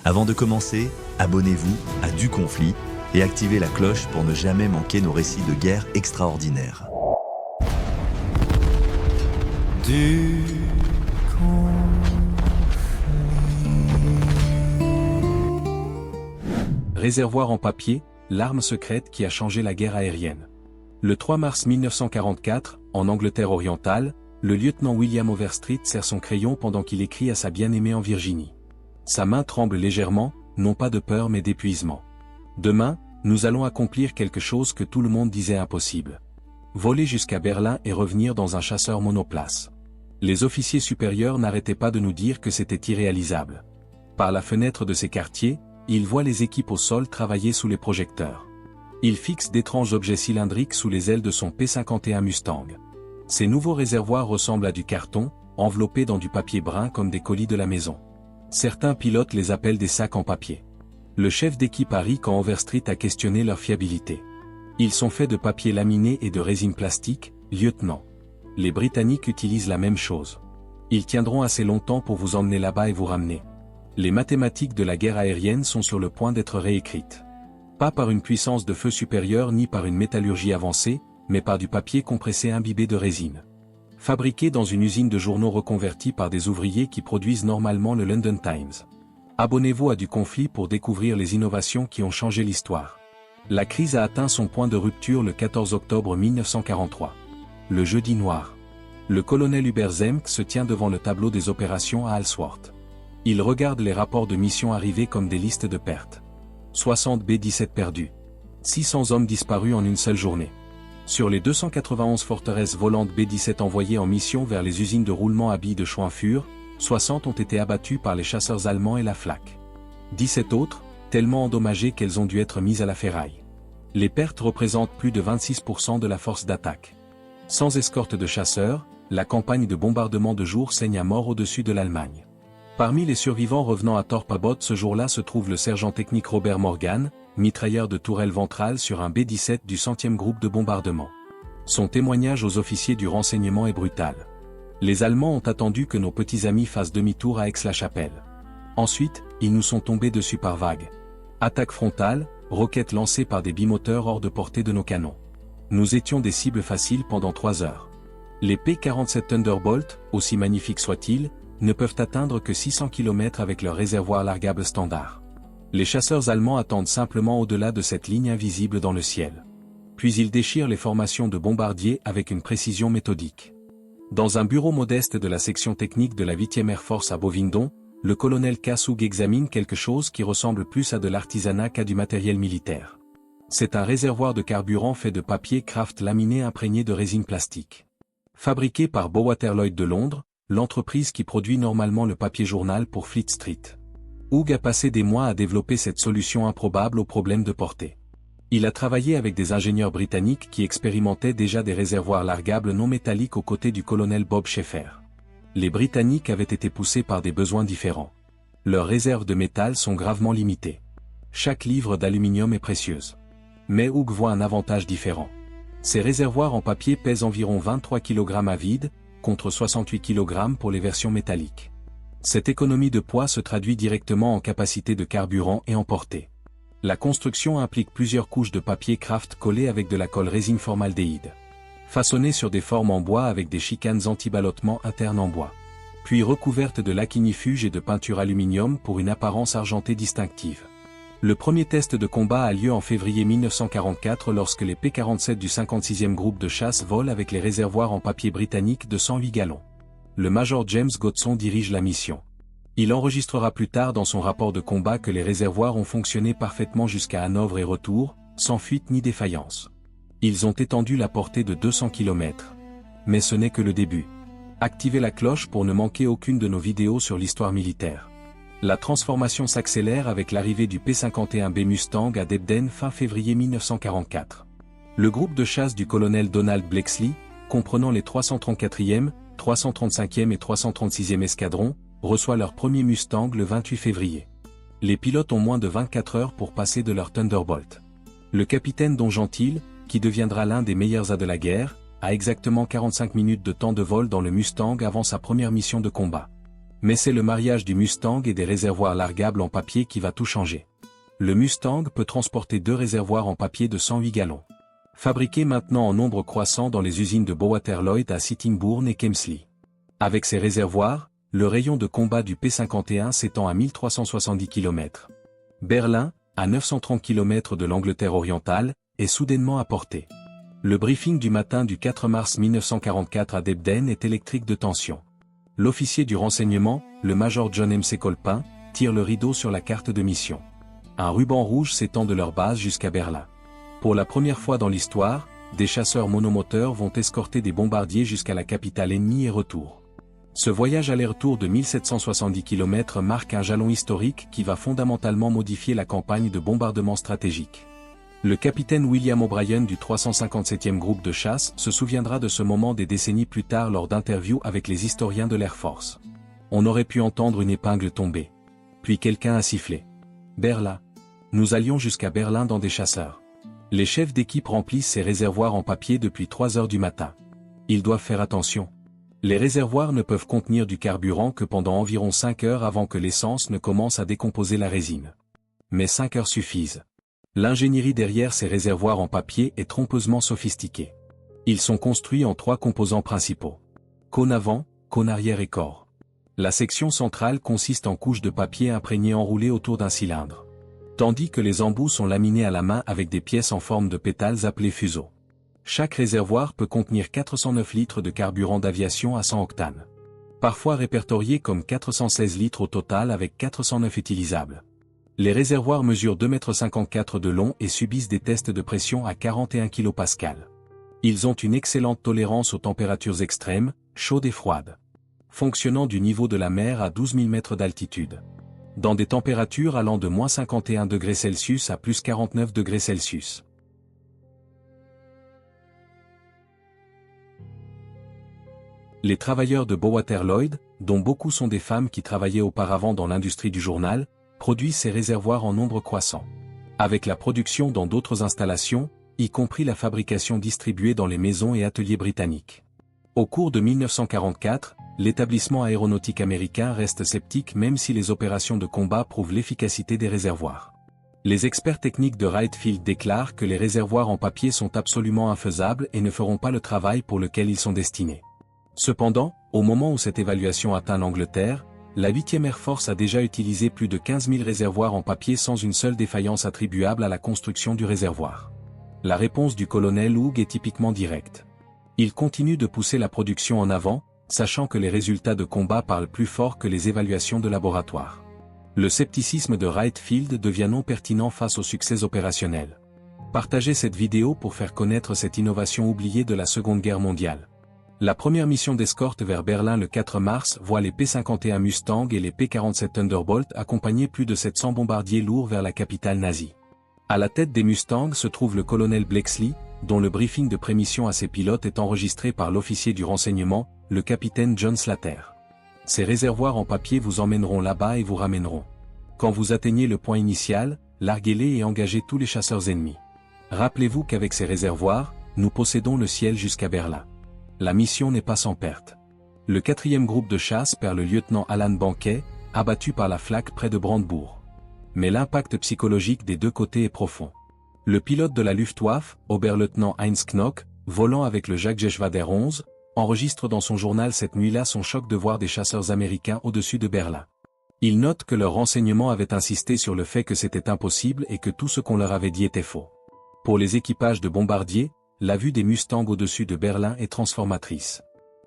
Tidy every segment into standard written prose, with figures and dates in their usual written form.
Avant de commencer, abonnez-vous à Du Conflit et activez la cloche pour ne jamais manquer nos récits de guerre extraordinaires. Du Réservoir en papier, l'arme secrète qui a changé la guerre aérienne. Le 3 mars 1944, en Angleterre orientale, le lieutenant William Overstreet serre son crayon pendant qu'il écrit à sa bien-aimée en Virginie. Sa main tremble légèrement, non pas de peur mais d'épuisement. Demain, nous allons accomplir quelque chose que tout le monde disait impossible. Voler jusqu'à Berlin et revenir dans un chasseur monoplace. Les officiers supérieurs n'arrêtaient pas de nous dire que c'était irréalisable. Par la fenêtre de ces quartiers, ils voient les équipes au sol travailler sous les projecteurs. Il fixe d'étranges objets cylindriques sous les ailes de son P-51 Mustang. Ces nouveaux réservoirs ressemblent à du carton, enveloppés dans du papier brun comme des colis de la maison. Certains pilotes les appellent des sacs en papier. Le chef d'équipe a ri quand Overstreet a questionné leur fiabilité. Ils sont faits de papier laminé et de résine plastique, lieutenant. Les Britanniques utilisent la même chose. Ils tiendront assez longtemps pour vous emmener là-bas et vous ramener. Les mathématiques de la guerre aérienne sont sur le point d'être réécrites. Pas par une puissance de feu supérieure ni par une métallurgie avancée, mais par du papier compressé imbibé de résine. Fabriqué dans une usine de journaux reconvertie par des ouvriers qui produisent normalement le London Times. Abonnez-vous à Du Conflit pour découvrir les innovations qui ont changé l'histoire. La crise a atteint son point de rupture le 14 octobre 1943. Le jeudi noir. Le colonel Hubert Zemck se tient devant le tableau des opérations à Halsworth. Il regarde les rapports de mission arrivés comme des listes de pertes. 60 B-17 perdus. 600 hommes disparus en une seule journée. Sur les 291 forteresses volantes B-17 envoyées en mission vers les usines de roulement à billes de Schweinfurt, 60 ont été abattues par les chasseurs allemands et la Flak. 17 autres, tellement endommagées qu'elles ont dû être mises à la ferraille. Les pertes représentent plus de 26% de la force d'attaque. Sans escorte de chasseurs, la campagne de bombardement de jour saigne à mort au-dessus de l'Allemagne. Parmi les survivants revenant à Thorpe Abbot ce jour-là se trouve le sergent technique Robert Morgan, mitrailleur de tourelle ventrale sur un B-17 du 100e groupe de bombardement. Son témoignage aux officiers du renseignement est brutal. Les Allemands ont attendu que nos petits amis fassent demi-tour à Aix-la-Chapelle. Ensuite, ils nous sont tombés dessus par vagues. Attaque frontale, roquettes lancées par des bimoteurs hors de portée de nos canons. Nous étions des cibles faciles pendant 3 heures. Les P-47 Thunderbolt, aussi magnifiques soient-ils, ne peuvent atteindre que 600 km avec leur réservoir largable standard. Les chasseurs allemands attendent simplement au-delà de cette ligne invisible dans le ciel. Puis ils déchirent les formations de bombardiers avec une précision méthodique. Dans un bureau modeste de la section technique de la 8e Air Force à Bovindon, le colonel Kassoug examine quelque chose qui ressemble plus à de l'artisanat qu'à du matériel militaire. C'est un réservoir de carburant fait de papier kraft laminé imprégné de résine plastique. Fabriqué par Bowater Lloyd de Londres, l'entreprise qui produit normalement le papier journal pour Fleet Street. Hugh a passé des mois à développer cette solution improbable au problème de portée. Il a travaillé avec des ingénieurs britanniques qui expérimentaient déjà des réservoirs largables non métalliques aux côtés du colonel Bob Schaeffer. Les Britanniques avaient été poussés par des besoins différents. Leurs réserves de métal sont gravement limitées. Chaque livre d'aluminium est précieuse. Mais Hugh voit un avantage différent. Ces réservoirs en papier pèsent environ 23 kg à vide, contre 68 kg pour les versions métalliques. Cette économie de poids se traduit directement en capacité de carburant et en portée. La construction implique plusieurs couches de papier kraft collées avec de la colle résine formaldéhyde. Façonnées sur des formes en bois avec des chicanes anti-ballottement internes en bois. Puis recouvertes de laquinifuge et de peinture aluminium pour une apparence argentée distinctive. Le premier test de combat a lieu en février 1944 lorsque les P-47 du 56e groupe de chasse volent avec les réservoirs en papier britannique de 108 gallons. Le major James Godson dirige la mission. Il enregistrera plus tard dans son rapport de combat que les réservoirs ont fonctionné parfaitement jusqu'à Hanovre et retour, sans fuite ni défaillance. Ils ont étendu la portée de 200 km. Mais ce n'est que le début. Activez la cloche pour ne manquer aucune de nos vidéos sur l'histoire militaire. La transformation s'accélère avec l'arrivée du P-51B Mustang à Debden fin février 1944. Le groupe de chasse du colonel Donald Blexley, comprenant les 334e, 335e et 336e escadrons, reçoit leur premier Mustang le 28 février. Les pilotes ont moins de 24 heures pour passer de leur Thunderbolt. Le capitaine Don Gentil, qui deviendra l'un des meilleurs A de la guerre, a exactement 45 minutes de temps de vol dans le Mustang avant sa première mission de combat. Mais c'est le mariage du Mustang et des réservoirs largables en papier qui va tout changer. Le Mustang peut transporter 2 réservoirs en papier de 108 gallons. Fabriqués maintenant en nombre croissant dans les usines de Bowater Lloyd à Sittingbourne et Kemsley. Avec ces réservoirs, le rayon de combat du P-51 s'étend à 1370 km. Berlin, à 930 km de l'Angleterre orientale, est soudainement à portée. Le briefing du matin du 4 mars 1944 à Debden est électrique de tension. L'officier du renseignement, le major John M.C. Colpin, tire le rideau sur la carte de mission. Un ruban rouge s'étend de leur base jusqu'à Berlin. Pour la première fois dans l'histoire, des chasseurs monomoteurs vont escorter des bombardiers jusqu'à la capitale ennemie et retour. Ce voyage aller-retour de 1770 km marque un jalon historique qui va fondamentalement modifier la campagne de bombardement stratégique. Le capitaine William O'Brien du 357e groupe de chasse se souviendra de ce moment des décennies plus tard lors d'interviews avec les historiens de l'Air Force. On aurait pu entendre une épingle tomber. Puis quelqu'un a sifflé. Berlin. Nous allions jusqu'à Berlin dans des chasseurs. Les chefs d'équipe remplissent ces réservoirs en papier depuis 3 heures du matin. Ils doivent faire attention. Les réservoirs ne peuvent contenir du carburant que pendant environ 5 heures avant que l'essence ne commence à décomposer la résine. Mais 5 heures suffisent. L'ingénierie derrière ces réservoirs en papier est trompeusement sophistiquée. Ils sont construits en 3 composants principaux. Cône avant, cône arrière et corps. La section centrale consiste en couches de papier imprégnées enroulées autour d'un cylindre. Tandis que les embouts sont laminés à la main avec des pièces en forme de pétales appelées fuseaux. Chaque réservoir peut contenir 409 litres de carburant d'aviation à 100 octanes. Parfois répertoriés comme 416 litres au total avec 409 utilisables. Les réservoirs mesurent 2,54 m de long et subissent des tests de pression à 41 kPa. Ils ont une excellente tolérance aux températures extrêmes, chaudes et froides. Fonctionnant du niveau de la mer à 12 000 mètres d'altitude. Dans des températures allant de -51 degrés Celsius à +49 degrés Celsius. Les travailleurs de Bowater Lloyd, dont beaucoup sont des femmes qui travaillaient auparavant dans l'industrie du journal, produisent ces réservoirs en nombre croissant. Avec la production dans d'autres installations, y compris la fabrication distribuée dans les maisons et ateliers britanniques. Au cours de 1944, l'établissement aéronautique américain reste sceptique même si les opérations de combat prouvent l'efficacité des réservoirs. Les experts techniques de Wright Field déclarent que les réservoirs en papier sont absolument infaisables et ne feront pas le travail pour lequel ils sont destinés. Cependant, au moment où cette évaluation atteint l'Angleterre, la 8e Air Force a déjà utilisé plus de 15 000 réservoirs en papier sans une seule défaillance attribuable à la construction du réservoir. La réponse du colonel Hughes est typiquement directe. Il continue de pousser la production en avant, sachant que les résultats de combat parlent plus fort que les évaluations de laboratoire. Le scepticisme de Wright Field devient non pertinent face aux succès opérationnels. Partagez cette vidéo pour faire connaître cette innovation oubliée de la Seconde Guerre mondiale. La première mission d'escorte vers Berlin le 4 mars voit les P-51 Mustang et les P-47 Thunderbolt accompagner plus de 700 bombardiers lourds vers la capitale nazie. À la tête des Mustangs se trouve le colonel Blexley, dont le briefing de prémission à ses pilotes est enregistré par l'officier du renseignement, le capitaine John Slater. Ces réservoirs en papier vous emmèneront là-bas et vous ramèneront. Quand vous atteignez le point initial, larguez-les et engagez tous les chasseurs ennemis. Rappelez-vous qu'avec ces réservoirs, nous possédons le ciel jusqu'à Berlin. La mission n'est pas sans perte. Le 4e groupe de chasse perd le lieutenant Alan Banquet, abattu par la flak près de Brandebourg. Mais l'impact psychologique des deux côtés est profond. Le pilote de la Luftwaffe, Oberleutnant Heinz Knock, volant avec le Jacques Geschwader 11, enregistre dans son journal cette nuit-là son choc de voir des chasseurs américains au-dessus de Berlin. Il note que leurs renseignements avaient insisté sur le fait que c'était impossible et que tout ce qu'on leur avait dit était faux. Pour les équipages de bombardiers, la vue des Mustangs au-dessus de Berlin est transformatrice.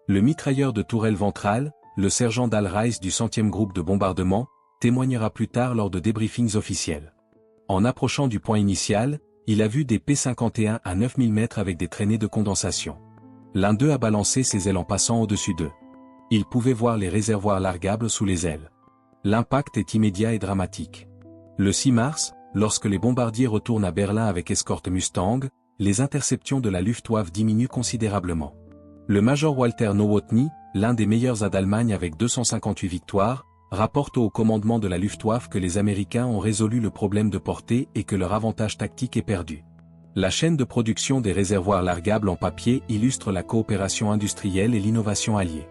Le mitrailleur de tourelle ventrale, le sergent Dal Rice du 100e groupe de bombardement, témoignera plus tard lors de débriefings officiels. En approchant du point initial, il a vu des P-51 à 9000 mètres avec des traînées de condensation. L'un d'eux a balancé ses ailes en passant au-dessus d'eux. Il pouvait voir les réservoirs largables sous les ailes. L'impact est immédiat et dramatique. Le 6 mars, lorsque les bombardiers retournent à Berlin avec escorte Mustang, les interceptions de la Luftwaffe diminuent considérablement. Le major Walter Nowotny, l'un des meilleurs d'Allemagne avec 258 victoires, rapporte au commandement de la Luftwaffe que les Américains ont résolu le problème de portée et que leur avantage tactique est perdu. La chaîne de production des réservoirs largables en papier illustre la coopération industrielle et l'innovation alliée.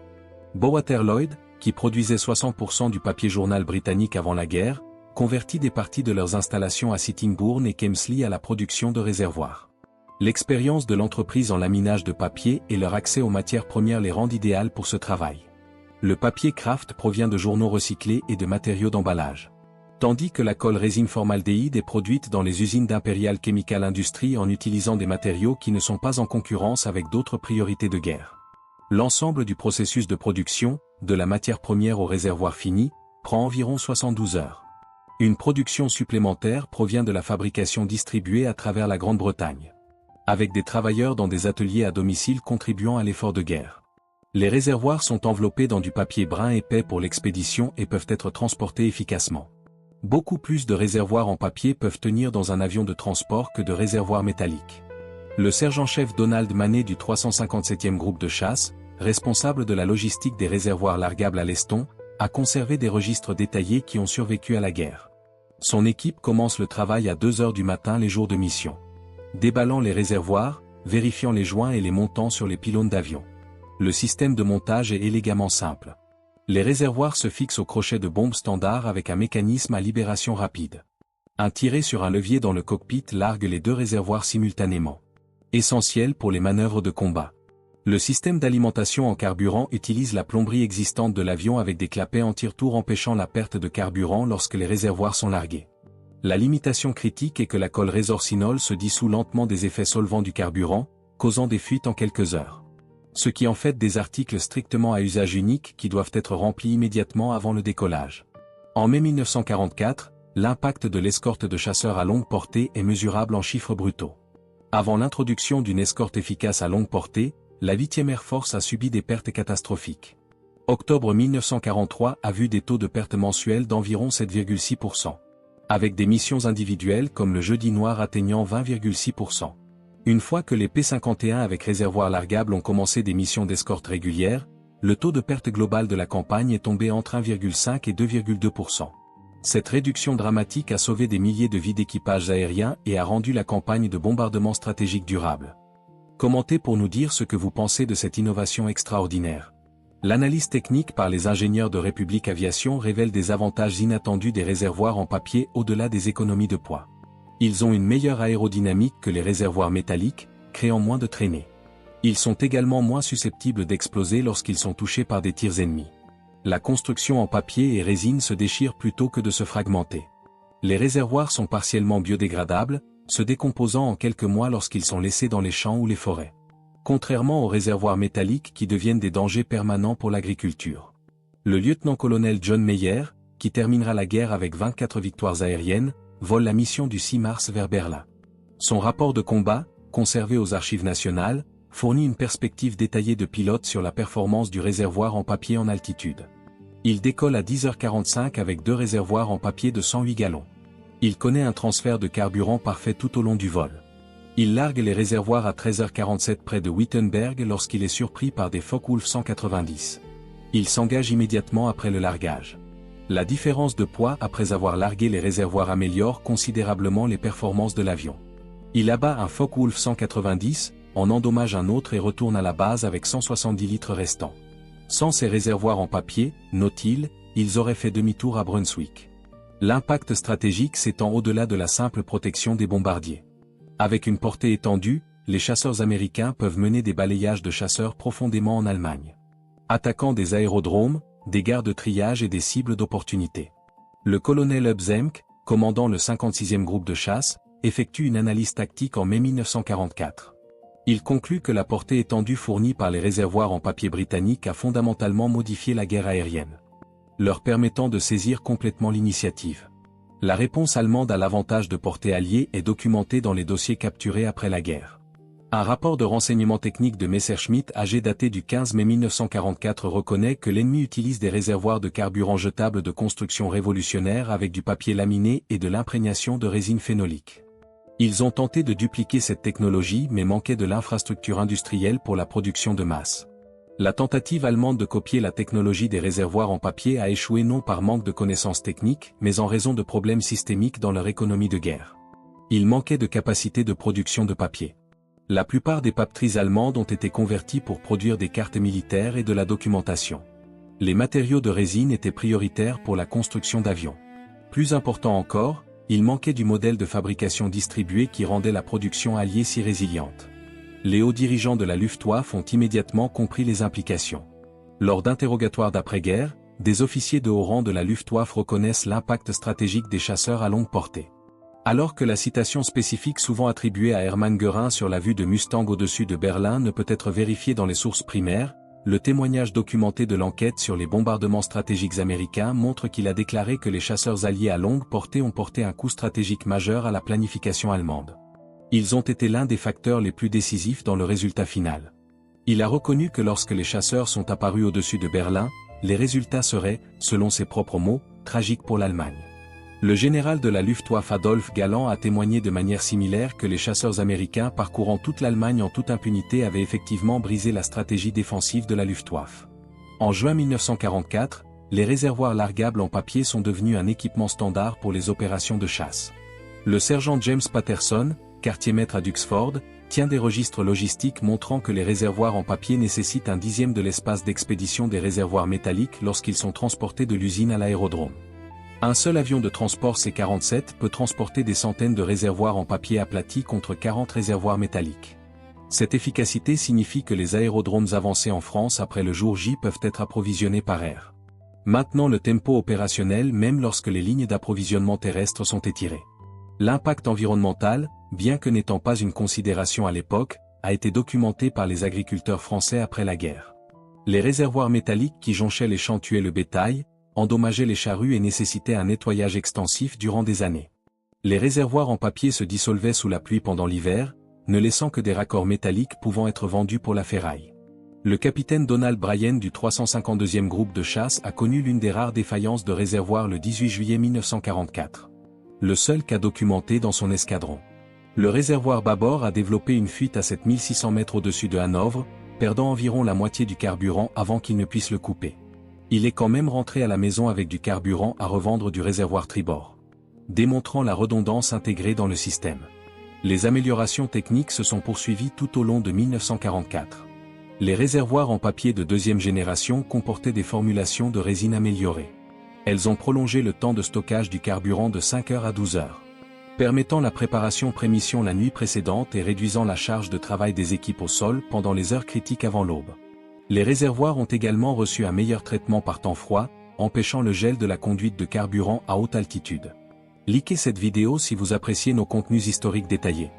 Bowater Lloyd, qui produisaient 60% du papier journal britannique avant la guerre, convertit des parties de leurs installations à Sittingbourne et Kemsley à la production de réservoirs. L'expérience de l'entreprise en laminage de papier et leur accès aux matières premières les rendent idéales pour ce travail. Le papier Kraft provient de journaux recyclés et de matériaux d'emballage. Tandis que la colle résine formaldéhyde est produite dans les usines d'Imperial Chemical Industries en utilisant des matériaux qui ne sont pas en concurrence avec d'autres priorités de guerre. L'ensemble du processus de production, de la matière première au réservoir fini, prend environ 72 heures. Une production supplémentaire provient de la fabrication distribuée à travers la Grande-Bretagne, avec des travailleurs dans des ateliers à domicile contribuant à l'effort de guerre. Les réservoirs sont enveloppés dans du papier brun épais pour l'expédition et peuvent être transportés efficacement. Beaucoup plus de réservoirs en papier peuvent tenir dans un avion de transport que de réservoirs métalliques. Le sergent-chef Donald Maney du 357e groupe de chasse, responsable de la logistique des réservoirs largables à Leston, a conservé des registres détaillés qui ont survécu à la guerre. Son équipe commence le travail à 2 heures du matin les jours de mission, déballant les réservoirs, vérifiant les joints et les montant sur les pylônes d'avion. Le système de montage est élégamment simple. Les réservoirs se fixent au crochet de bombe standard avec un mécanisme à libération rapide. Un tiré sur un levier dans le cockpit largue les 2 réservoirs simultanément. Essentiel pour les manœuvres de combat. Le système d'alimentation en carburant utilise la plomberie existante de l'avion avec des clapets anti-retour empêchant la perte de carburant lorsque les réservoirs sont largués. La limitation critique est que la colle résorcinol se dissout lentement des effets solvants du carburant, causant des fuites en quelques heures. Ce qui en fait des articles strictement à usage unique qui doivent être remplis immédiatement avant le décollage. En mai 1944, l'impact de l'escorte de chasseurs à longue portée est mesurable en chiffres brutaux. Avant l'introduction d'une escorte efficace à longue portée, la 8e Air Force a subi des pertes catastrophiques. Octobre 1943 a vu des taux de perte mensuels d'environ 7,6%, avec des missions individuelles comme le Jeudi Noir atteignant 20,6%. Une fois que les P-51 avec réservoir largable ont commencé des missions d'escorte régulières, le taux de perte global de la campagne est tombé entre 1,5 et 2,2%. Cette réduction dramatique a sauvé des milliers de vies d'équipages aériens et a rendu la campagne de bombardement stratégique durable. Commentez pour nous dire ce que vous pensez de cette innovation extraordinaire. L'analyse technique par les ingénieurs de République Aviation révèle des avantages inattendus des réservoirs en papier au-delà des économies de poids. Ils ont une meilleure aérodynamique que les réservoirs métalliques, créant moins de traînées. Ils sont également moins susceptibles d'exploser lorsqu'ils sont touchés par des tirs ennemis. La construction en papier et résine se déchire plutôt que de se fragmenter. Les réservoirs sont partiellement biodégradables, se décomposant en quelques mois lorsqu'ils sont laissés dans les champs ou les forêts. Contrairement aux réservoirs métalliques qui deviennent des dangers permanents pour l'agriculture. Le lieutenant-colonel John Meyer, qui terminera la guerre avec 24 victoires aériennes, vole la mission du 6 mars vers Berlin. Son rapport de combat, conservé aux archives nationales, fournit une perspective détaillée de pilote sur la performance du réservoir en papier en altitude. Il décolle à 10h45 avec 2 réservoirs en papier de 108 gallons. Il connaît un transfert de carburant parfait tout au long du vol. Il largue les réservoirs à 13h47 près de Wittenberg lorsqu'il est surpris par des Focke-Wulf 190. Il s'engage immédiatement après le largage. La différence de poids après avoir largué les réservoirs améliore considérablement les performances de l'avion. Il abat un Focke-Wulf 190, en endommage un autre et retourne à la base avec 170 litres restants. Sans ces réservoirs en papier, note-t-il, ils auraient fait demi-tour à Brunswick. L'impact stratégique s'étend au-delà de la simple protection des bombardiers. Avec une portée étendue, les chasseurs américains peuvent mener des balayages de chasseurs profondément en Allemagne, attaquant des aérodromes, des gares de triage et des cibles d'opportunité. Le colonel Hubb Zemck, commandant le 56e groupe de chasse, effectue une analyse tactique en mai 1944. Il conclut que la portée étendue fournie par les réservoirs en papier britanniques a fondamentalement modifié la guerre aérienne, leur permettant de saisir complètement l'initiative. La réponse allemande à l'avantage de portée alliée est documentée dans les dossiers capturés après la guerre. Un rapport de renseignement technique de Messerschmitt âgé daté du 15 mai 1944 reconnaît que l'ennemi utilise des réservoirs de carburant jetables de construction révolutionnaire avec du papier laminé et de l'imprégnation de résine phénolique. Ils ont tenté de dupliquer cette technologie mais manquaient de l'infrastructure industrielle pour la production de masse. La tentative allemande de copier la technologie des réservoirs en papier a échoué non par manque de connaissances techniques mais en raison de problèmes systémiques dans leur économie de guerre. Ils manquaient de capacité de production de papier. La plupart des papeteries allemandes ont été converties pour produire des cartes militaires et de la documentation. Les matériaux de résine étaient prioritaires pour la construction d'avions. Plus important encore, il manquait du modèle de fabrication distribué qui rendait la production alliée si résiliente. Les hauts dirigeants de la Luftwaffe ont immédiatement compris les implications. Lors d'interrogatoires d'après-guerre, des officiers de haut rang de la Luftwaffe reconnaissent l'impact stratégique des chasseurs à longue portée. Alors que la citation spécifique souvent attribuée à Hermann Göring sur la vue de Mustang au-dessus de Berlin ne peut être vérifiée dans les sources primaires, le témoignage documenté de l'enquête sur les bombardements stratégiques américains montre qu'il a déclaré que les chasseurs alliés à longue portée ont porté un coup stratégique majeur à la planification allemande. Ils ont été l'un des facteurs les plus décisifs dans le résultat final. Il a reconnu que lorsque les chasseurs sont apparus au-dessus de Berlin, les résultats seraient, selon ses propres mots, tragiques pour l'Allemagne. Le général de la Luftwaffe Adolf Galland a témoigné de manière similaire que les chasseurs américains parcourant toute l'Allemagne en toute impunité avaient effectivement brisé la stratégie défensive de la Luftwaffe. En juin 1944, les réservoirs largables en papier sont devenus un équipement standard pour les opérations de chasse. Le sergent James Patterson, quartier-maître à Duxford, tient des registres logistiques montrant que les réservoirs en papier nécessitent 1/10 de l'espace d'expédition des réservoirs métalliques lorsqu'ils sont transportés de l'usine à l'aérodrome. Un seul avion de transport C-47 peut transporter des centaines de réservoirs en papier aplati contre 40 réservoirs métalliques. Cette efficacité signifie que les aérodromes avancés en France après le jour J peuvent être approvisionnés par air. Maintenant le tempo opérationnel même lorsque les lignes d'approvisionnement terrestres sont étirées. L'impact environnemental, bien que n'étant pas une considération à l'époque, a été documenté par les agriculteurs français après la guerre. Les réservoirs métalliques qui jonchaient les champs tuaient le bétail, endommageaient les charrues et nécessitaient un nettoyage extensif durant des années. Les réservoirs en papier se dissolvaient sous la pluie pendant l'hiver, ne laissant que des raccords métalliques pouvant être vendus pour la ferraille. Le capitaine Donald Bryan du 352e groupe de chasse a connu l'une des rares défaillances de réservoirs le 18 juillet 1944. Le seul cas documenté dans son escadron. Le réservoir bâbord a développé une fuite à 7600 mètres au-dessus de Hanovre, perdant environ la moitié du carburant avant qu'il ne puisse le couper. Il est quand même rentré à la maison avec du carburant à revendre du réservoir tribord, démontrant la redondance intégrée dans le système. Les améliorations techniques se sont poursuivies tout au long de 1944. Les réservoirs en papier de deuxième génération comportaient des formulations de résine améliorées. Elles ont prolongé le temps de stockage du carburant de 5 heures à 12 heures, permettant la préparation pré-mission la nuit précédente et réduisant la charge de travail des équipes au sol pendant les heures critiques avant l'aube. Les réservoirs ont également reçu un meilleur traitement par temps froid, empêchant le gel de la conduite de carburant à haute altitude. Likez cette vidéo si vous appréciez nos contenus historiques détaillés.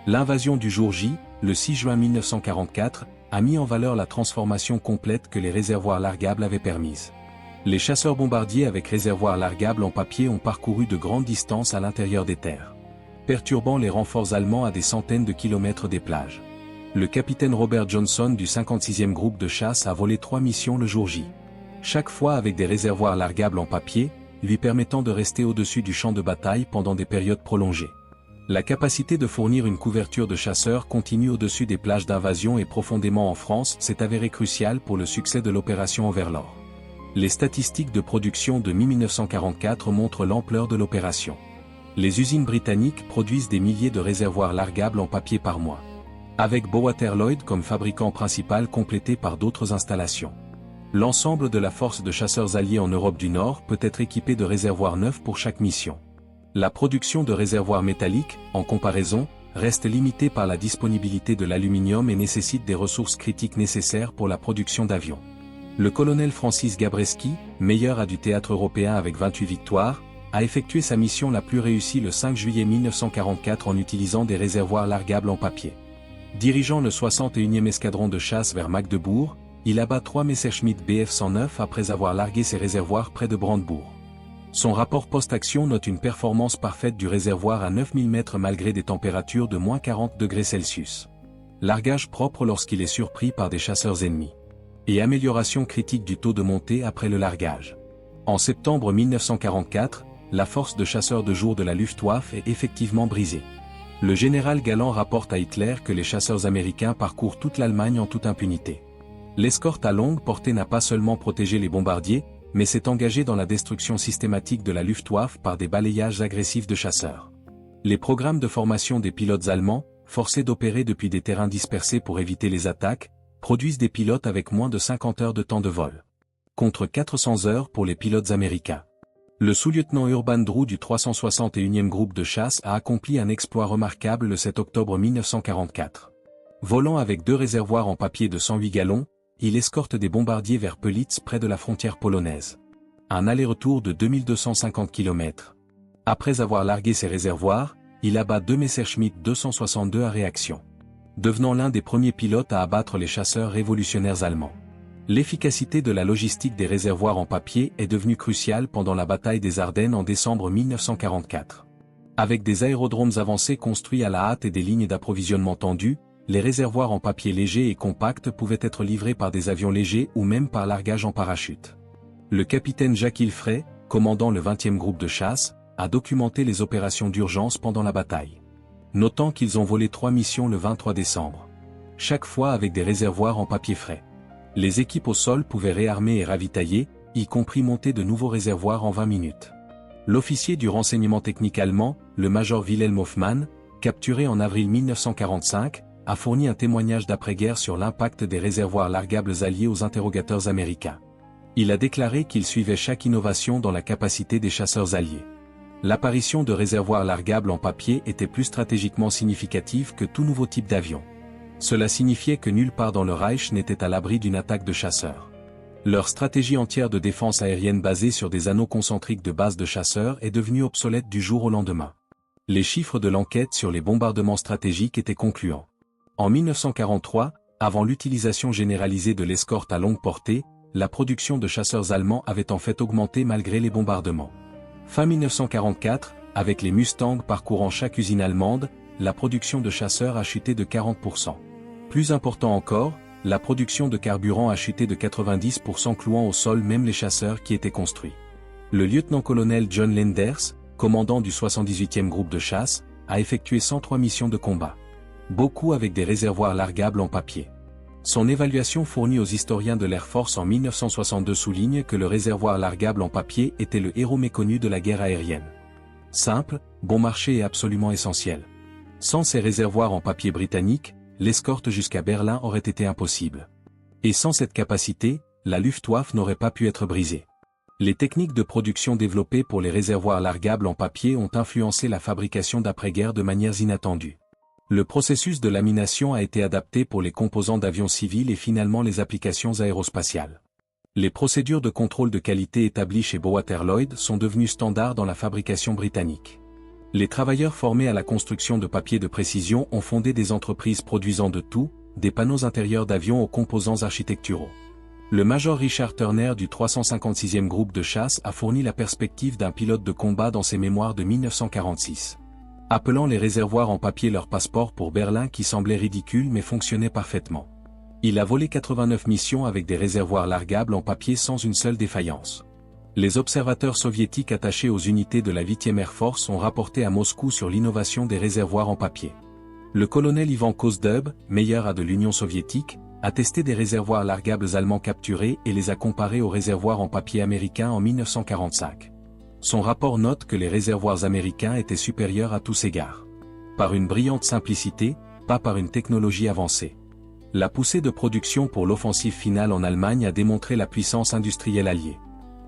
L'invasion du jour J, le 6 juin 1944, a mis en valeur la transformation complète que les réservoirs largables avaient permise. Les chasseurs bombardiers avec réservoirs largables en papier ont parcouru de grandes distances à l'intérieur des terres, perturbant les renforts allemands à des centaines de kilomètres des plages. Le capitaine Robert Johnson du 56e groupe de chasse a volé 3 missions le jour J. Chaque fois avec des réservoirs largables en papier, lui permettant de rester au-dessus du champ de bataille pendant des périodes prolongées. La capacité de fournir une couverture de chasseurs continue au-dessus des plages d'invasion et profondément en France s'est avérée cruciale pour le succès de l'opération Overlord. Les statistiques de production de mi-1944 montrent l'ampleur de l'opération. Les usines britanniques produisent des milliers de réservoirs largables en papier par mois, avec Bowater Lloyd comme fabricant principal complété par d'autres installations. L'ensemble de la force de chasseurs alliés en Europe du Nord peut être équipé de réservoirs neufs pour chaque mission. La production de réservoirs métalliques, en comparaison, reste limitée par la disponibilité de l'aluminium et nécessite des ressources critiques nécessaires pour la production d'avions. Le colonel Francis Gabreski, meilleur du théâtre européen avec 28 victoires, a effectué sa mission la plus réussie le 5 juillet 1944 en utilisant des réservoirs largables en papier. Dirigeant le 61e escadron de chasse vers Magdebourg, il abat 3 Messerschmitt Bf-109 après avoir largué ses réservoirs près de Brandebourg. Son rapport post-action note une performance parfaite du réservoir à 9000 mètres malgré des températures de -40°C. Largage propre lorsqu'il est surpris par des chasseurs ennemis. Et amélioration critique du taux de montée après le largage. En septembre 1944, la force de chasseurs de jour de la Luftwaffe est effectivement brisée. Le général Galland rapporte à Hitler que les chasseurs américains parcourent toute l'Allemagne en toute impunité. L'escorte à longue portée n'a pas seulement protégé les bombardiers, mais s'est engagée dans la destruction systématique de la Luftwaffe par des balayages agressifs de chasseurs. Les programmes de formation des pilotes allemands, forcés d'opérer depuis des terrains dispersés pour éviter les attaques, produisent des pilotes avec moins de 50 heures de temps de vol. contre 400 heures pour les pilotes américains. Le sous-lieutenant Urban Drew du 361e groupe de chasse a accompli un exploit remarquable le 7 octobre 1944. Volant avec 2 réservoirs en papier de 108 gallons, il escorte des bombardiers vers Pölitz près de la frontière polonaise. Un aller-retour de 2250 km. Après avoir largué ses réservoirs, il abat 2 Messerschmitt 262 à réaction, devenant l'un des premiers pilotes à abattre les chasseurs révolutionnaires allemands. L'efficacité de la logistique des réservoirs en papier est devenue cruciale pendant la bataille des Ardennes en décembre 1944. Avec des aérodromes avancés construits à la hâte et des lignes d'approvisionnement tendues, les réservoirs en papier léger et compact pouvaient être livrés par des avions légers ou même par largage en parachute. Le capitaine Jacques Ilfray, commandant le 20e groupe de chasse, a documenté les opérations d'urgence pendant la bataille, notant qu'ils ont volé 3 missions le 23 décembre. Chaque fois avec des réservoirs en papier frais. Les équipes au sol pouvaient réarmer et ravitailler, y compris monter de nouveaux réservoirs en 20 minutes. L'officier du renseignement technique allemand, le major Wilhelm Hoffmann, capturé en avril 1945, a fourni un témoignage d'après-guerre sur l'impact des réservoirs largables alliés aux interrogateurs américains. Il a déclaré qu'il suivait chaque innovation dans la capacité des chasseurs alliés. L'apparition de réservoirs largables en papier était plus stratégiquement significative que tout nouveau type d'avion. Cela signifiait que nulle part dans le Reich n'était à l'abri d'une attaque de chasseurs. Leur stratégie entière de défense aérienne basée sur des anneaux concentriques de base de chasseurs est devenue obsolète du jour au lendemain. Les chiffres de l'enquête sur les bombardements stratégiques étaient concluants. En 1943, avant l'utilisation généralisée de l'escorte à longue portée, la production de chasseurs allemands avait en fait augmenté malgré les bombardements. Fin 1944, avec les Mustangs parcourant chaque usine allemande, la production de chasseurs a chuté de 40%. Plus important encore, la production de carburant a chuté de 90% clouant au sol même les chasseurs qui étaient construits. Le lieutenant-colonel John Lenders, commandant du 78e groupe de chasse, a effectué 103 missions de combat. Beaucoup avec des réservoirs largables en papier. Son évaluation fournie aux historiens de l'Air Force en 1962 souligne que le réservoir largable en papier était le héros méconnu de la guerre aérienne. Simple, bon marché et absolument essentiel. Sans ces réservoirs en papier britanniques, l'escorte jusqu'à Berlin aurait été impossible. Et sans cette capacité, la Luftwaffe n'aurait pas pu être brisée. Les techniques de production développées pour les réservoirs largables en papier ont influencé la fabrication d'après-guerre de manières inattendues. Le processus de lamination a été adapté pour les composants d'avions civils et finalement les applications aérospatiales. Les procédures de contrôle de qualité établies chez Bowater Lloyd sont devenues standards dans la fabrication britannique. Les travailleurs formés à la construction de papier de précision ont fondé des entreprises produisant de tout, des panneaux intérieurs d'avions aux composants architecturaux. Le major Richard Turner du 356e groupe de chasse a fourni la perspective d'un pilote de combat dans ses mémoires de 1946. Appelant les réservoirs en papier leur passeport pour Berlin qui semblait ridicule mais fonctionnait parfaitement. Il a volé 89 missions avec des réservoirs largables en papier sans une seule défaillance. Les observateurs soviétiques attachés aux unités de la 8e Air Force ont rapporté à Moscou sur l'innovation des réservoirs en papier. Le colonel Ivan Kozdub, meilleur de l'Union soviétique, a testé des réservoirs largables allemands capturés et les a comparés aux réservoirs en papier américains en 1945. Son rapport note que les réservoirs américains étaient supérieurs à tous égards. Par une brillante simplicité, pas par une technologie avancée. La poussée de production pour l'offensive finale en Allemagne a démontré la puissance industrielle alliée.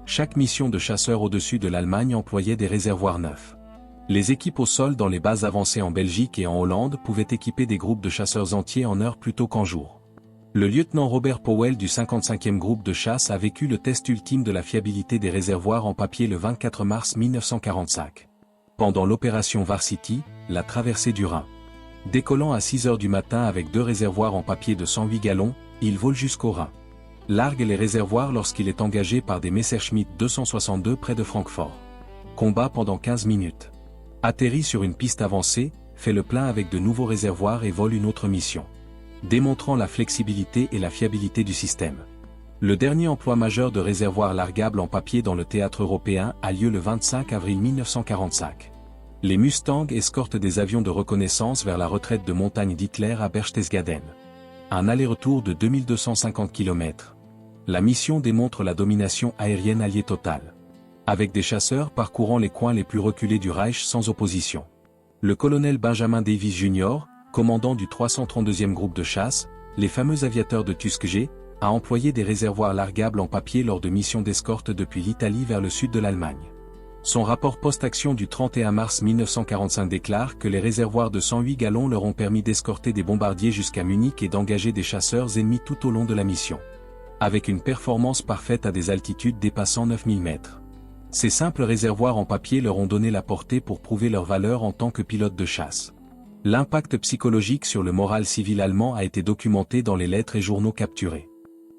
Chaque mission de chasseurs au-dessus de l'Allemagne employait des réservoirs neufs. Les équipes au sol dans les bases avancées en Belgique et en Hollande pouvaient équiper des groupes de chasseurs entiers en heure plutôt qu'en jour. Le lieutenant Robert Powell du 55e groupe de chasse a vécu le test ultime de la fiabilité des réservoirs en papier le 24 mars 1945. Pendant l'opération Varsity, la traversée du Rhin. Décollant à 6 heures du matin avec 2 réservoirs en papier de 108 gallons, il vole jusqu'au Rhin. Largue les réservoirs lorsqu'il est engagé par des Messerschmitt 262 près de Francfort. Combat pendant 15 minutes. Atterrit sur une piste avancée, fait le plein avec de nouveaux réservoirs et vole une autre mission. Démontrant la flexibilité et la fiabilité du système. Le dernier emploi majeur de réservoirs largables en papier dans le théâtre européen a lieu le 25 avril 1945. Les Mustangs escortent des avions de reconnaissance vers la retraite de montagne d'Hitler à Berchtesgaden. Un aller-retour de 2250 km. La mission démontre la domination aérienne alliée totale. Avec des chasseurs parcourant les coins les plus reculés du Reich sans opposition. Le colonel Benjamin Davis Jr., commandant du 332e groupe de chasse, les fameux aviateurs de Tuskegee, a employé des réservoirs largables en papier lors de missions d'escorte depuis l'Italie vers le sud de l'Allemagne. Son rapport post-action du 31 mars 1945 déclare que les réservoirs de 108 gallons leur ont permis d'escorter des bombardiers jusqu'à Munich et d'engager des chasseurs ennemis tout au long de la mission. Avec une performance parfaite à des altitudes dépassant 9000 mètres. Ces simples réservoirs en papier leur ont donné la portée pour prouver leur valeur en tant que pilotes de chasse. L'impact psychologique sur le moral civil allemand a été documenté dans les lettres et journaux capturés.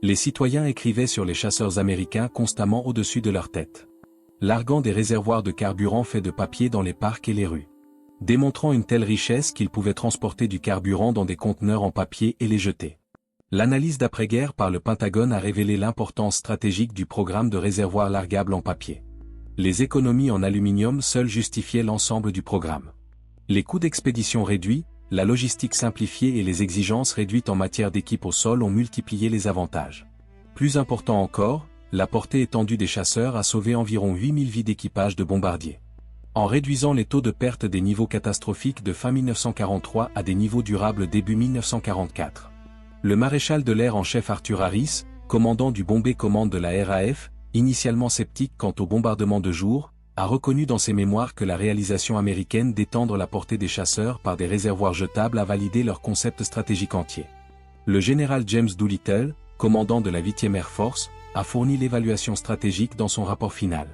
Les citoyens écrivaient sur les chasseurs américains constamment au-dessus de leur tête, larguant des réservoirs de carburant faits de papier dans les parcs et les rues, démontrant une telle richesse qu'ils pouvaient transporter du carburant dans des conteneurs en papier et les jeter. L'analyse d'après-guerre par le Pentagone a révélé l'importance stratégique du programme de réservoirs largables en papier. Les économies en aluminium seules justifiaient l'ensemble du programme. Les coûts d'expédition réduits, la logistique simplifiée et les exigences réduites en matière d'équipe au sol ont multiplié les avantages. Plus important encore, la portée étendue des chasseurs a sauvé environ 8000 vies d'équipage de bombardiers. En réduisant les taux de perte des niveaux catastrophiques de fin 1943 à des niveaux durables début 1944. Le maréchal de l'air en chef Arthur Harris, commandant du Bombay Command de la RAF, initialement sceptique quant au bombardement de jour, a reconnu dans ses mémoires que la réalisation américaine d'étendre la portée des chasseurs par des réservoirs jetables a validé leur concept stratégique entier. Le général James Doolittle, commandant de la 8e Air Force, a fourni l'évaluation stratégique dans son rapport final.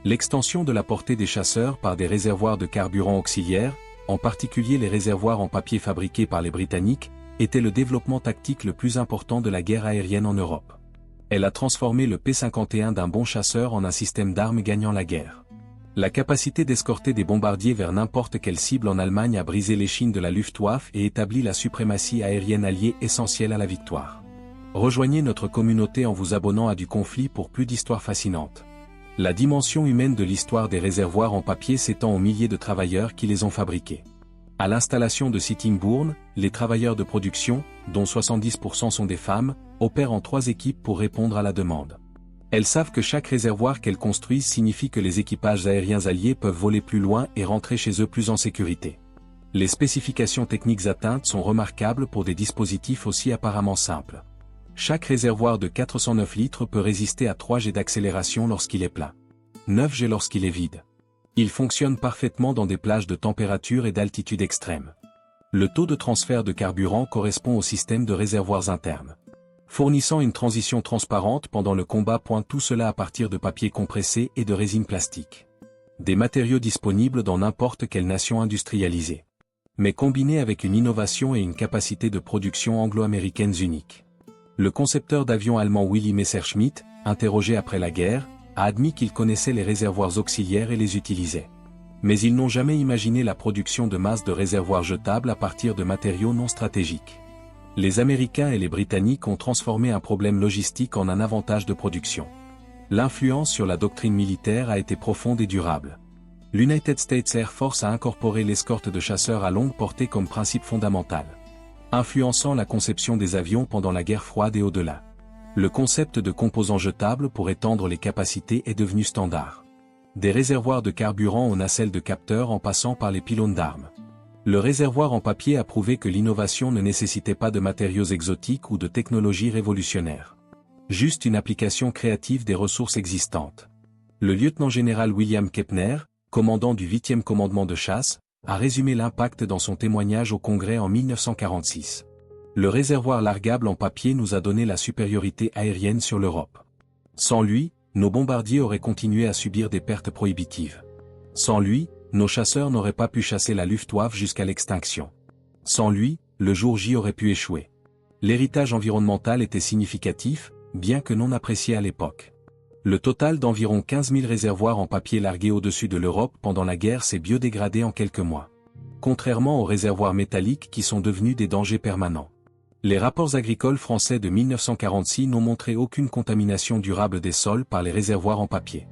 L'extension de la portée des chasseurs par des réservoirs de carburant auxiliaires, en particulier les réservoirs en papier fabriqués par les Britanniques, était le développement tactique le plus important de la guerre aérienne en Europe. Elle a transformé le P-51 d'un bon chasseur en un système d'armes gagnant la guerre. La capacité d'escorter des bombardiers vers n'importe quelle cible en Allemagne a brisé l'échine de la Luftwaffe et établi la suprématie aérienne alliée essentielle à la victoire. Rejoignez notre communauté en vous abonnant à Du Conflit pour plus d'histoires fascinantes. La dimension humaine de l'histoire des réservoirs en papier s'étend aux milliers de travailleurs qui les ont fabriqués. À l'installation de Sittingbourne, les travailleurs de production, dont 70% sont des femmes, opèrent en 3 équipes pour répondre à la demande. Elles savent que chaque réservoir qu'elles construisent signifie que les équipages aériens alliés peuvent voler plus loin et rentrer chez eux plus en sécurité. Les spécifications techniques atteintes sont remarquables pour des dispositifs aussi apparemment simples. Chaque réservoir de 409 litres peut résister à 3 jets d'accélération lorsqu'il est plein. 9 jets lorsqu'il est vide. Il fonctionne parfaitement dans des plages de température et d'altitude extrêmes. Le taux de transfert de carburant correspond au système de réservoirs internes, fournissant une transition transparente pendant le combat. Tout cela à partir de papier compressé et de résine plastique. Des matériaux disponibles dans n'importe quelle nation industrialisée, mais combinés avec une innovation et une capacité de production anglo-américaines uniques. Le concepteur d'avions allemand Willy Messerschmitt, interrogé après la guerre, a admis qu'il connaissait les réservoirs auxiliaires et les utilisait. Mais ils n'ont jamais imaginé la production de masse de réservoirs jetables à partir de matériaux non stratégiques. Les Américains et les Britanniques ont transformé un problème logistique en un avantage de production. L'influence sur la doctrine militaire a été profonde et durable. L'United States Air Force a incorporé l'escorte de chasseurs à longue portée comme principe fondamental, influençant la conception des avions pendant la guerre froide et au-delà. Le concept de composants jetables pour étendre les capacités est devenu standard. Des réservoirs de carburant aux nacelles de capteurs en passant par les pylônes d'armes. Le réservoir en papier a prouvé que l'innovation ne nécessitait pas de matériaux exotiques ou de technologies révolutionnaires. Juste une application créative des ressources existantes. Le lieutenant-général William Kepner, commandant du 8e commandement de chasse, a résumé l'impact dans son témoignage au Congrès en 1946. Le réservoir largable en papier nous a donné la supériorité aérienne sur l'Europe. Sans lui, nos bombardiers auraient continué à subir des pertes prohibitives. Sans lui, nos chasseurs n'auraient pas pu chasser la Luftwaffe jusqu'à l'extinction. Sans lui, le jour J aurait pu échouer. L'héritage environnemental était significatif, bien que non apprécié à l'époque. Le total d'environ 15 000 réservoirs en papier largués au-dessus de l'Europe pendant la guerre s'est biodégradé en quelques mois. Contrairement aux réservoirs métalliques qui sont devenus des dangers permanents. Les rapports agricoles français de 1946 n'ont montré aucune contamination durable des sols par les réservoirs en papier.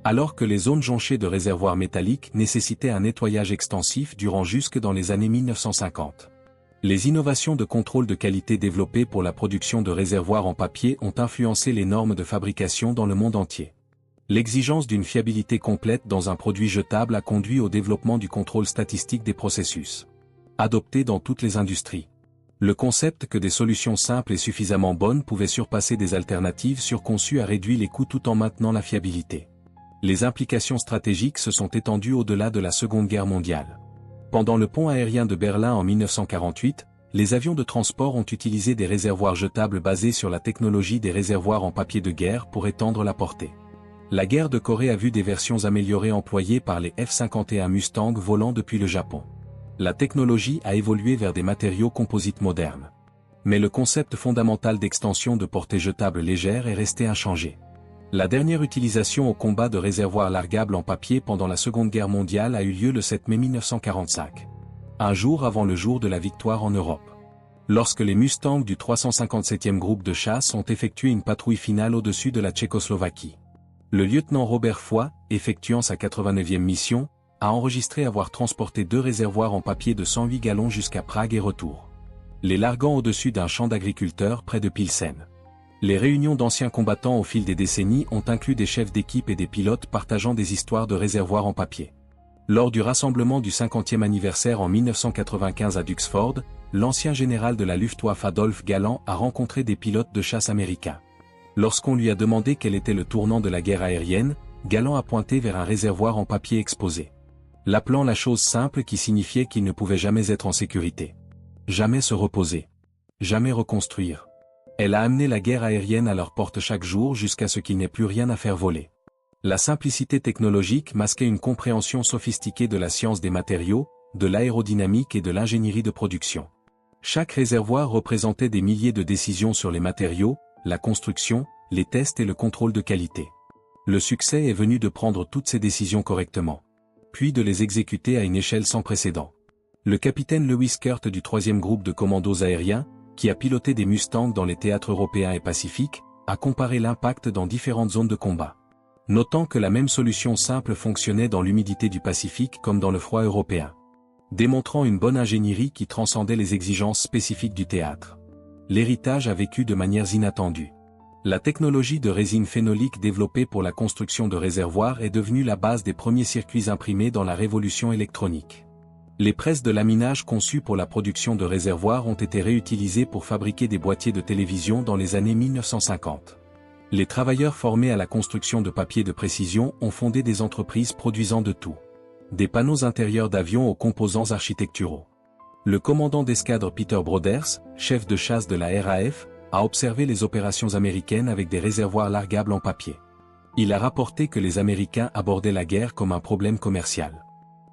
Alors que les zones jonchées de réservoirs métalliques nécessitaient un nettoyage extensif durant jusque dans les années 1950. Les innovations de contrôle de qualité développées pour la production de réservoirs en papier ont influencé les normes de fabrication dans le monde entier. L'exigence d'une fiabilité complète dans un produit jetable a conduit au développement du contrôle statistique des processus, adopté dans toutes les industries. Le concept que des solutions simples et suffisamment bonnes pouvaient surpasser des alternatives surconçues a réduit les coûts tout en maintenant la fiabilité. Les implications stratégiques se sont étendues au-delà de la Seconde Guerre mondiale. Pendant le pont aérien de Berlin en 1948, les avions de transport ont utilisé des réservoirs jetables basés sur la technologie des réservoirs en papier de guerre pour étendre la portée. La guerre de Corée a vu des versions améliorées employées par les F-51 Mustang volant depuis le Japon. La technologie a évolué vers des matériaux composites modernes. Mais le concept fondamental d'extension de portée jetable légère est resté inchangé. La dernière utilisation au combat de réservoirs largables en papier pendant la Seconde Guerre mondiale a eu lieu le 7 mai 1945. Un jour avant le jour de la victoire en Europe. Lorsque les Mustangs du 357e groupe de chasse ont effectué une patrouille finale au-dessus de la Tchécoslovaquie. Le lieutenant Robert Foy, effectuant sa 89e mission, a enregistré avoir transporté 2 réservoirs en papier de 108 gallons jusqu'à Prague et retour. Les larguant au-dessus d'un champ d'agriculteurs près de Pilsen. Les réunions d'anciens combattants au fil des décennies ont inclus des chefs d'équipe et des pilotes partageant des histoires de réservoirs en papier. Lors du rassemblement du 50e anniversaire en 1995 à Duxford, l'ancien général de la Luftwaffe Adolphe Galland a rencontré des pilotes de chasse américains. Lorsqu'on lui a demandé quel était le tournant de la guerre aérienne, Galland a pointé vers un réservoir en papier exposé. L'appelant la chose simple qui signifiait qu'il ne pouvait jamais être en sécurité. Jamais se reposer. Jamais reconstruire. Elle a amené la guerre aérienne à leur porte chaque jour jusqu'à ce qu'il n'ait plus rien à faire voler. La simplicité technologique masquait une compréhension sophistiquée de la science des matériaux, de l'aérodynamique et de l'ingénierie de production. Chaque réservoir représentait des milliers de décisions sur les matériaux, la construction, les tests et le contrôle de qualité. Le succès est venu de prendre toutes ces décisions correctement, puis de les exécuter à une échelle sans précédent. Le capitaine Lewis Kurt du 3e groupe de commandos aériens, qui a piloté des Mustangs dans les théâtres européens et pacifiques, a comparé l'impact dans différentes zones de combat. Notant que la même solution simple fonctionnait dans l'humidité du Pacifique comme dans le froid européen. Démontrant une bonne ingénierie qui transcendait les exigences spécifiques du théâtre. L'héritage a vécu de manières inattendues. La technologie de résine phénolique développée pour la construction de réservoirs est devenue la base des premiers circuits imprimés dans la révolution électronique. Les presses de laminage conçues pour la production de réservoirs ont été réutilisées pour fabriquer des boîtiers de télévision dans les années 1950. Les travailleurs formés à la construction de papier de précision ont fondé des entreprises produisant de tout. Des panneaux intérieurs d'avions aux composants architecturaux. Le commandant d'escadre Peter Broders, chef de chasse de la RAF, a observé les opérations américaines avec des réservoirs largables en papier. Il a rapporté que les Américains abordaient la guerre comme un problème commercial.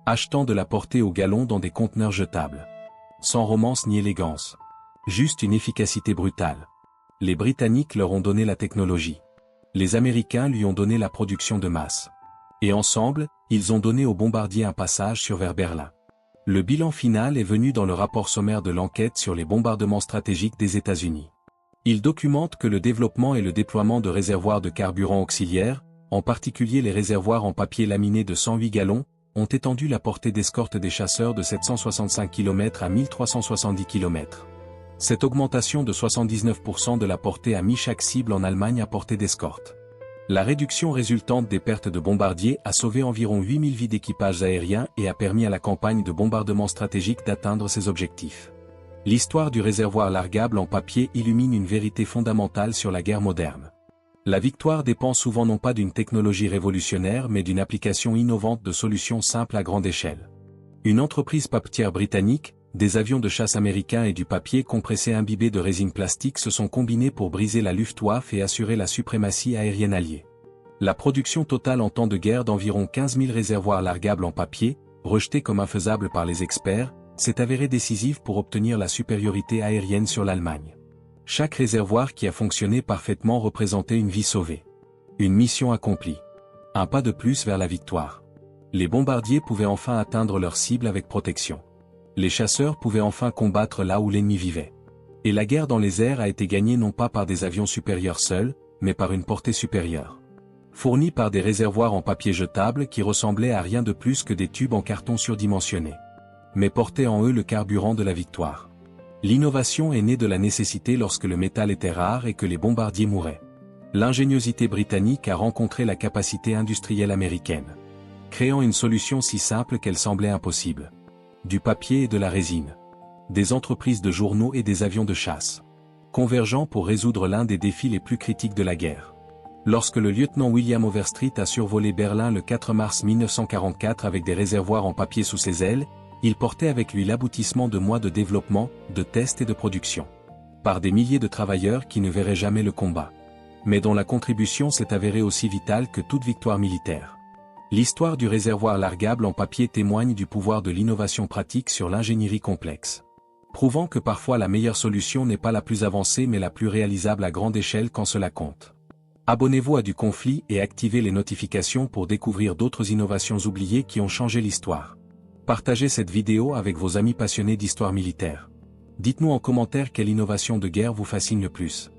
Achetant de la portée au gallon dans des conteneurs jetables. Sans romance ni élégance. Juste une efficacité brutale. Les Britanniques leur ont donné la technologie. Les Américains lui ont donné la production de masse. Et ensemble, ils ont donné aux bombardiers un passage sur vers Berlin. Le bilan final est venu dans le rapport sommaire de l'enquête sur les bombardements stratégiques des États-Unis. Il documente que le développement et le déploiement de réservoirs de carburant auxiliaires, en particulier les réservoirs en papier laminé de 108 gallons, ont étendu la portée d'escorte des chasseurs de 765 km à 1370 km. Cette augmentation de 79% de la portée a mis chaque cible en Allemagne à portée d'escorte. La réduction résultante des pertes de bombardiers a sauvé environ 8000 vies d'équipages aériens et a permis à la campagne de bombardement stratégique d'atteindre ses objectifs. L'histoire du réservoir largable en papier illumine une vérité fondamentale sur la guerre moderne. La victoire dépend souvent non pas d'une technologie révolutionnaire mais d'une application innovante de solutions simples à grande échelle. Une entreprise papetière britannique, des avions de chasse américains et du papier compressé imbibé de résine plastique se sont combinés pour briser la Luftwaffe et assurer la suprématie aérienne alliée. La production totale en temps de guerre d'environ 15 000 réservoirs largables en papier, rejetés comme infaisable par les experts, s'est avérée décisive pour obtenir la supériorité aérienne sur l'Allemagne. Chaque réservoir qui a fonctionné parfaitement représentait une vie sauvée. Une mission accomplie. Un pas de plus vers la victoire. Les bombardiers pouvaient enfin atteindre leur cible avec protection. Les chasseurs pouvaient enfin combattre là où l'ennemi vivait. Et la guerre dans les airs a été gagnée non pas par des avions supérieurs seuls, mais par une portée supérieure. Fournie par des réservoirs en papier jetable qui ressemblaient à rien de plus que des tubes en carton surdimensionnés. Mais portaient en eux le carburant de la victoire. L'innovation est née de la nécessité lorsque le métal était rare et que les bombardiers mouraient. L'ingéniosité britannique a rencontré la capacité industrielle américaine. Créant une solution si simple qu'elle semblait impossible. Du papier et de la résine. des entreprises de journaux et des avions de chasse. Convergent pour résoudre l'un des défis les plus critiques de la guerre. Lorsque le lieutenant William Overstreet a survolé Berlin le 4 mars 1944 avec des réservoirs en papier sous ses ailes, il portait avec lui l'aboutissement de mois de développement, de tests et de production. Par des milliers de travailleurs qui ne verraient jamais le combat. Mais dont la contribution s'est avérée aussi vitale que toute victoire militaire. L'histoire du réservoir largable en papier témoigne du pouvoir de l'innovation pratique sur l'ingénierie complexe. Prouvant que parfois la meilleure solution n'est pas la plus avancée mais la plus réalisable à grande échelle quand cela compte. Abonnez-vous à Du Conflit et activez les notifications pour découvrir d'autres innovations oubliées qui ont changé l'histoire. Partagez cette vidéo avec vos amis passionnés d'histoire militaire. Dites-nous en commentaire quelle innovation de guerre vous fascine le plus.